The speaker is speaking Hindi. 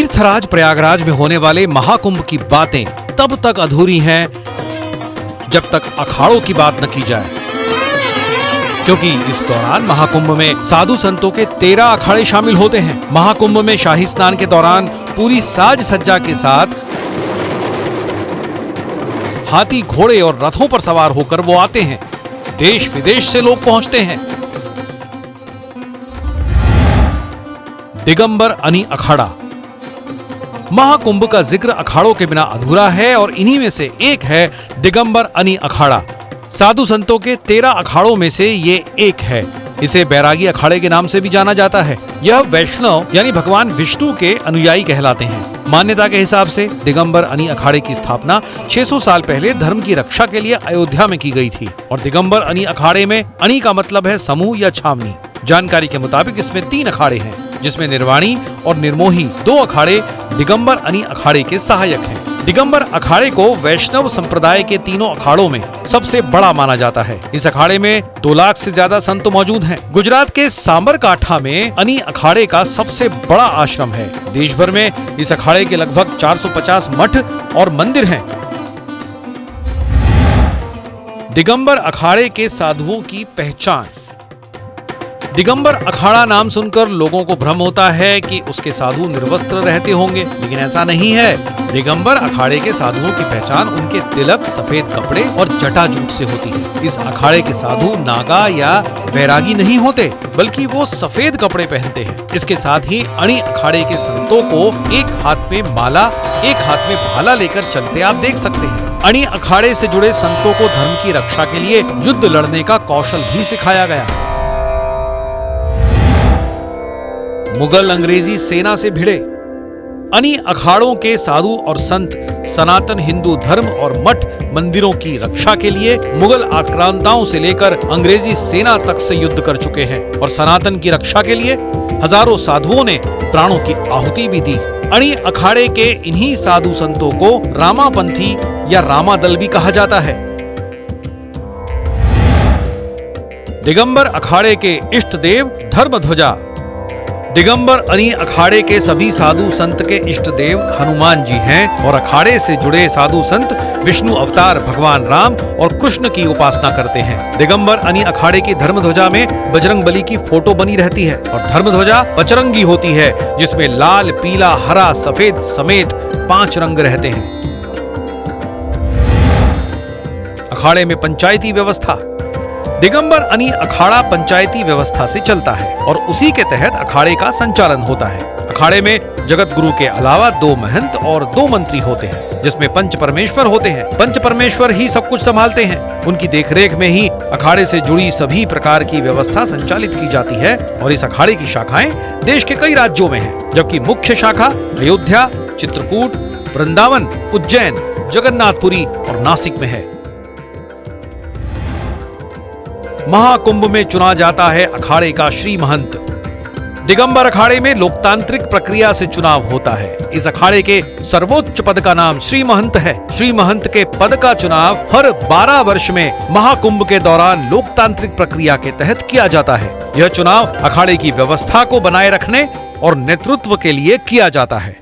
तीर्थराज प्रयागराज में होने वाले महाकुंभ की बातें तब तक अधूरी हैं जब तक अखाड़ों की बात न की जाए, क्योंकि इस दौरान महाकुंभ में साधु संतों के 13 अखाड़े शामिल होते हैं। महाकुंभ में शाही स्नान के दौरान पूरी साज सज्जा के साथ हाथी, घोड़े और रथों पर सवार होकर वो आते हैं। देश विदेश से लोग पहुंचते हैं। दिगंबर अनी अखाड़ा। महाकुंभ का जिक्र अखाड़ों के बिना अधूरा है और इन्हीं में से एक है दिगंबर अनी अखाड़ा। साधु संतों के 13 अखाड़ों में से ये एक है। इसे बैरागी अखाड़े के नाम से भी जाना जाता है। यह वैष्णव यानी भगवान विष्णु के अनुयायी कहलाते हैं। मान्यता के हिसाब से दिगंबर अनी अखाड़े की स्थापना 600 साल पहले धर्म की रक्षा के लिए अयोध्या में की गई थी और दिगंबर अनी अखाड़े में अनी का मतलब है समूह या छावनी। जानकारी के मुताबिक इसमें 3 अखाड़े हैं, जिसमें निर्वाणी और निर्मोही 2 अखाड़े दिगंबर अनी अखाड़े के सहायक हैं। दिगंबर अखाड़े को वैष्णव संप्रदाय के तीनों अखाड़ों में सबसे बड़ा माना जाता है। इस अखाड़े में 2 लाख से ज्यादा संत मौजूद हैं। गुजरात के सांबरकाठा में अनी अखाड़े का सबसे बड़ा आश्रम है। देश भर में इस अखाड़े के लगभग 450 मठ और मंदिर हैं। दिगंबर अखाड़े के साधुओं की पहचान। दिगंबर अखाड़ा नाम सुनकर लोगों को भ्रम होता है कि उसके साधु निर्वस्त्र रहते होंगे, लेकिन ऐसा नहीं है। दिगंबर अखाड़े के साधुओं की पहचान उनके तिलक, सफेद कपड़े और जटाजूट से होती है। इस अखाड़े के साधु नागा या बैरागी नहीं होते, बल्कि वो सफेद कपड़े पहनते हैं। इसके साथ ही अनी अखाड़े के संतों को एक हाथ में माला, एक हाथ में भाला लेकर चलते आप देख सकते हैं। अनी अखाड़े से जुड़े संतों को धर्म की रक्षा के लिए युद्ध लड़ने का कौशल भी सिखाया गया। मुगल अंग्रेजी सेना से भिड़े। अनी अखाड़ों के साधु और संत सनातन हिंदू धर्म और मठ मंदिरों की रक्षा के लिए मुगल आक्रांताओं से लेकर अंग्रेजी सेना तक से युद्ध कर चुके हैं और सनातन की रक्षा के लिए हजारों साधुओं ने प्राणों की आहुति भी दी। अनी अखाड़े के इन्हीं साधु संतों को रामापंथी या रामादल भी कहा जाता है। दिगंबर अखाड़े के इष्ट देव धर्मध्वजा। दिगंबर अनी अखाड़े के सभी साधु संत के इष्ट देव हनुमान जी हैं और अखाड़े से जुड़े साधु संत विष्णु अवतार भगवान राम और कृष्ण की उपासना करते हैं। दिगंबर अनी अखाड़े की धर्मध्वजा में बजरंगबली की फोटो बनी रहती है और धर्मध्वजा पचरंगी होती है, जिसमें लाल, पीला, हरा, सफेद समेत 5 रंग रहते हैं। अखाड़े में पंचायती व्यवस्था। दिगंबर अनी अखाड़ा पंचायती व्यवस्था से चलता है और उसी के तहत अखाड़े का संचालन होता है। अखाड़े में जगत गुरु के अलावा 2 महंत और 2 मंत्री होते हैं, जिसमें पंच परमेश्वर होते हैं। पंच परमेश्वर ही सब कुछ संभालते हैं। उनकी देखरेख में ही अखाड़े से जुड़ी सभी प्रकार की व्यवस्था संचालित की जाती है और इस अखाड़े की शाखाएं देश के कई राज्यों में हैं, जबकि मुख्य शाखा अयोध्या, चित्रकूट, वृंदावन, उज्जैन, जगन्नाथपुरी और नासिक में है। महाकुंभ में चुना जाता है अखाड़े का श्री महंत। दिगंबर अखाड़े में लोकतांत्रिक प्रक्रिया से चुनाव होता है। इस अखाड़े के सर्वोच्च पद का नाम श्री महंत है। श्री महंत के पद का चुनाव हर 12 वर्ष में महाकुंभ के दौरान लोकतांत्रिक प्रक्रिया के तहत किया जाता है। यह चुनाव अखाड़े की व्यवस्था को बनाए रखने और नेतृत्व के लिए किया जाता है।